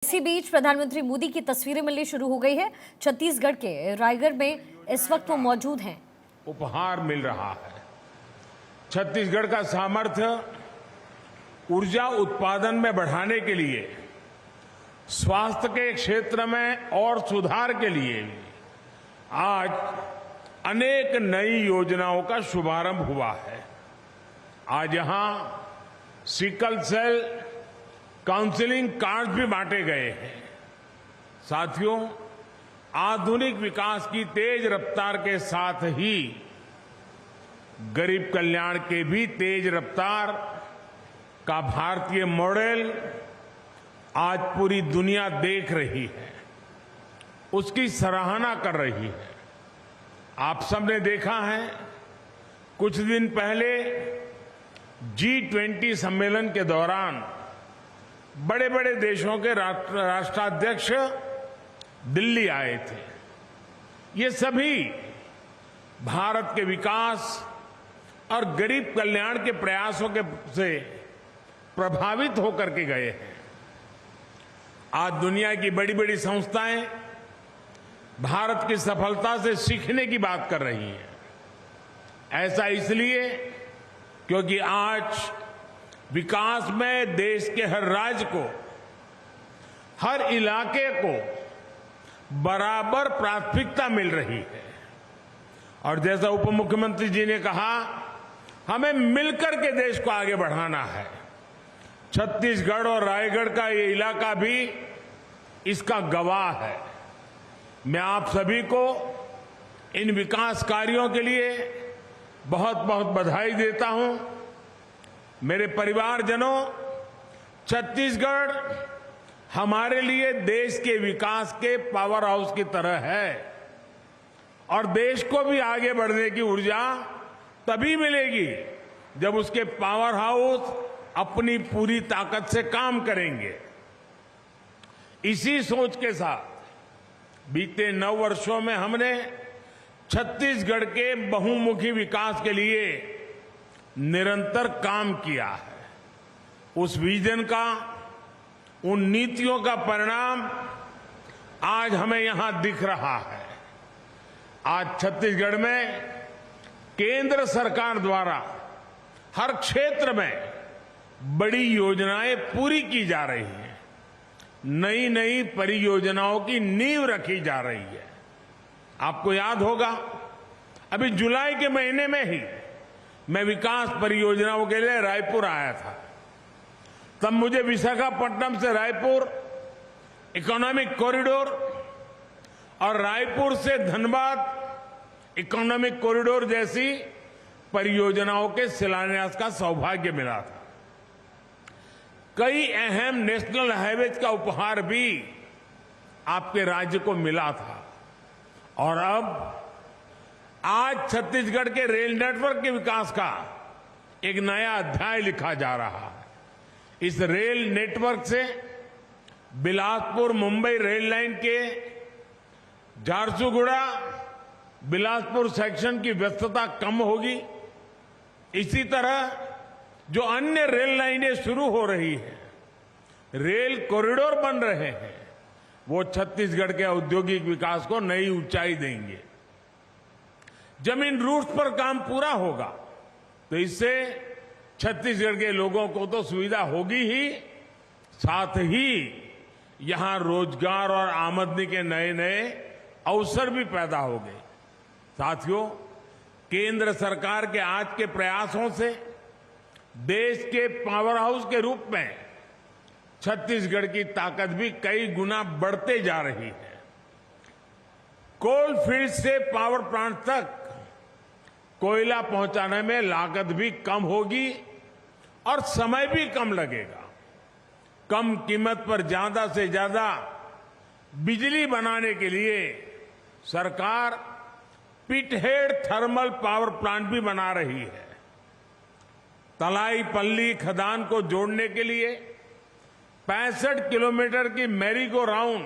इसी बीच प्रधानमंत्री मोदी की तस्वीरें मिलनी शुरू हो गई है। छत्तीसगढ़ के रायगढ़ में इस वक्त वो मौजूद हैं। उपहार मिल रहा है। छत्तीसगढ़ का सामर्थ्य ऊर्जा उत्पादन में बढ़ाने के लिए, स्वास्थ्य के क्षेत्र में और सुधार के लिए आज अनेक नई योजनाओं का शुभारंभ हुआ है। आज यहां सिकल सेल काउंसलिंग कार्ड भी बांटे गए हैं। साथियों, आधुनिक विकास की तेज रफ्तार के साथ ही गरीब कल्याण के भी तेज रफ्तार का भारतीय मॉडल आज पूरी दुनिया देख रही है, उसकी सराहना कर रही है। आप सबने देखा है, कुछ दिन पहले G20 सम्मेलन के दौरान बड़े बड़े देशों के राष्ट्राध्यक्ष दिल्ली आए थे। ये सभी भारत के विकास और गरीब कल्याण के प्रयासों से प्रभावित होकर के गए हैं। आज दुनिया की बड़ी बड़ी संस्थाएं भारत की सफलता से सीखने की बात कर रही हैं। ऐसा इसलिए क्योंकि आज विकास में देश के हर राज्य को, हर इलाके को बराबर प्राथमिकता मिल रही है। और जैसा उप मुख्यमंत्री जी ने कहा, हमें मिलकर के देश को आगे बढ़ाना है। छत्तीसगढ़ और रायगढ़ का ये इलाका भी इसका गवाह है। मैं आप सभी को इन विकास कार्यों के लिए बहुत बहुत बधाई देता हूं। मेरे परिवारजनों, छत्तीसगढ़ हमारे लिए देश के विकास के पावर हाउस की तरह है और देश को भी आगे बढ़ने की ऊर्जा तभी मिलेगी जब उसके पावर हाउस अपनी पूरी ताकत से काम करेंगे। इसी सोच के साथ बीते 9 वर्षों में हमने छत्तीसगढ़ के बहुमुखी विकास के लिए निरंतर काम किया है। उस विजन का, उन नीतियों का परिणाम आज हमें यहां दिख रहा है। आज छत्तीसगढ़ में केंद्र सरकार द्वारा हर क्षेत्र में बड़ी योजनाएं पूरी की जा रही हैं। नई नई परियोजनाओं की नींव रखी जा रही है। आपको याद होगा, अभी जुलाई के महीने में ही मैं विकास परियोजनाओं के लिए रायपुर आया था। तब मुझे विशाखापट्टनम से रायपुर इकोनॉमिक कॉरिडोर और रायपुर से धनबाद इकोनॉमिक कॉरिडोर जैसी परियोजनाओं के शिलान्यास का सौभाग्य मिला था। कई अहम नेशनल हाईवेज का उपहार भी आपके राज्य को मिला था। और अब आज छत्तीसगढ़ के रेल नेटवर्क के विकास का एक नया अध्याय लिखा जा रहा है। इस रेल नेटवर्क से बिलासपुर मुंबई रेल लाइन के झारसुगुड़ा बिलासपुर सेक्शन की व्यस्तता कम होगी। इसी तरह जो अन्य रेल लाइनें शुरू हो रही हैं, रेल कॉरिडोर बन रहे हैं, वो छत्तीसगढ़ के औद्योगिक विकास को नई ऊंचाई देंगे। जमीन रूट्स पर काम पूरा होगा तो इससे छत्तीसगढ़ के लोगों को तो सुविधा होगी ही, साथ ही यहां रोजगार और आमदनी के नए नए अवसर भी पैदा होंगे। साथियों, केंद्र सरकार के आज के प्रयासों से देश के पावर हाउस के रूप में छत्तीसगढ़ की ताकत भी कई गुना बढ़ते जा रही है। कोल फील्ड से पावर प्लांट तक कोयला पहुंचाने में लागत भी कम होगी और समय भी कम लगेगा। कम कीमत पर ज्यादा से ज्यादा बिजली बनाने के लिए सरकार पिटहेड थर्मल पावर प्लांट भी बना रही है। तलाईपल्ली खदान को जोड़ने के लिए 65 किलोमीटर की मैरी गो राउंड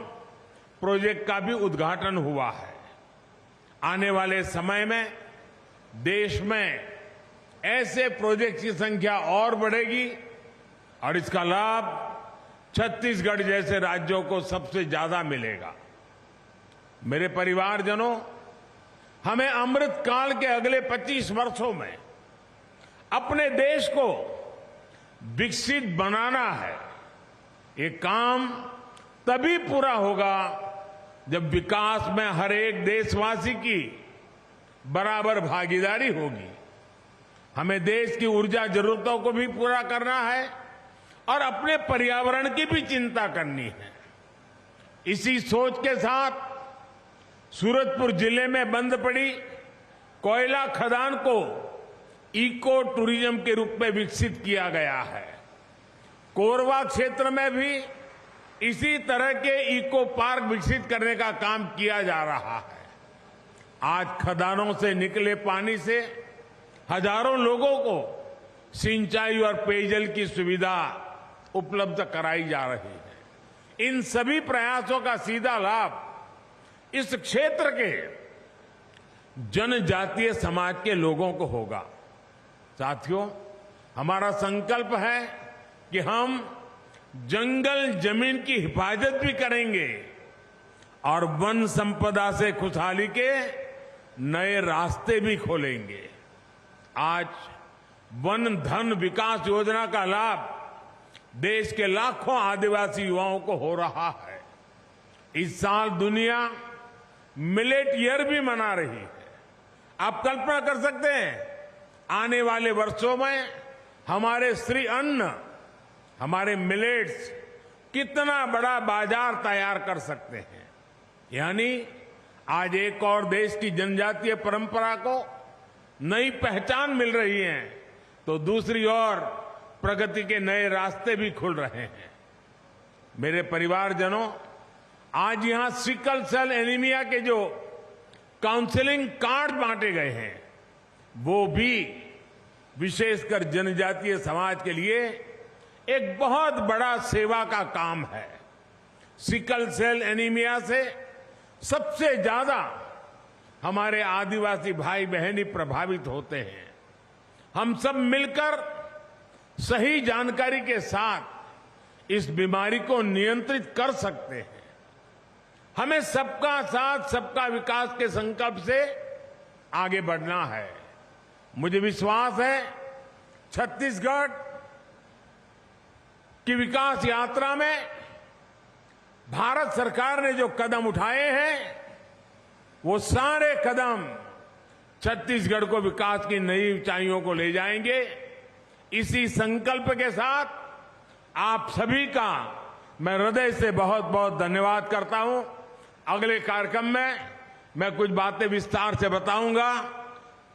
प्रोजेक्ट का भी उद्घाटन हुआ है। आने वाले समय में देश में ऐसे प्रोजेक्ट की संख्या और बढ़ेगी और इसका लाभ छत्तीसगढ़ जैसे राज्यों को सबसे ज्यादा मिलेगा। मेरे परिवारजनों, हमें अमृत काल के अगले 25 वर्षों में अपने देश को विकसित बनाना है। ये काम तभी पूरा होगा जब विकास में हर एक देशवासी की बराबर भागीदारी होगी। हमें देश की ऊर्जा जरूरतों को भी पूरा करना है और अपने पर्यावरण की भी चिंता करनी है। इसी सोच के साथ सूरजपुर जिले में बंद पड़ी कोयला खदान को इको टूरिज्म के रूप में विकसित किया गया है। कोरबा क्षेत्र में भी इसी तरह के इको पार्क विकसित करने का काम किया जा रहा है। आज खदानों से निकले पानी से हजारों लोगों को सिंचाई और पेयजल की सुविधा उपलब्ध कराई जा रही है। इन सभी प्रयासों का सीधा लाभ इस क्षेत्र के जनजातीय समाज के लोगों को होगा। साथियों, हमारा संकल्प है कि हम जंगल जमीन की हिफाजत भी करेंगे और वन संपदा से खुशहाली के नए रास्ते भी खोलेंगे। आज वन धन विकास योजना का लाभ देश के लाखों आदिवासी युवाओं को हो रहा है। इस साल दुनिया मिलेट ईयर भी मना रही है। आप कल्पना कर सकते हैं, आने वाले वर्षों में हमारे श्री अन्न, हमारे मिलेट्स कितना बड़ा बाजार तैयार कर सकते हैं। यानी आज एक और देश की जनजातीय परंपरा को नई पहचान मिल रही है, तो दूसरी ओर प्रगति के नए रास्ते भी खुल रहे हैं। मेरे परिवारजनों, आज यहां सिकल सेल एनीमिया के जो काउंसलिंग कार्ड बांटे गए हैं, वो भी विशेषकर जनजातीय समाज के लिए एक बहुत बड़ा सेवा का काम है। सिकल सेल एनीमिया से सबसे ज्यादा हमारे आदिवासी भाई बहन ही प्रभावित होते हैं। हम सब मिलकर सही जानकारी के साथ इस बीमारी को नियंत्रित कर सकते हैं। हमें सबका साथ सबका विकास के संकल्प से आगे बढ़ना है। मुझे विश्वास है छत्तीसगढ़ की विकास यात्रा में भारत सरकार ने जो कदम उठाए हैं, वो सारे कदम छत्तीसगढ़ को विकास की नई ऊंचाइयों को ले जाएंगे। इसी संकल्प के साथ आप सभी का मैं हृदय से बहुत बहुत धन्यवाद करता हूं। अगले कार्यक्रम में मैं कुछ बातें विस्तार से बताऊंगा।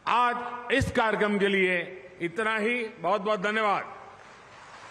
आज इस कार्यक्रम के लिए इतना ही। बहुत बहुत धन्यवाद।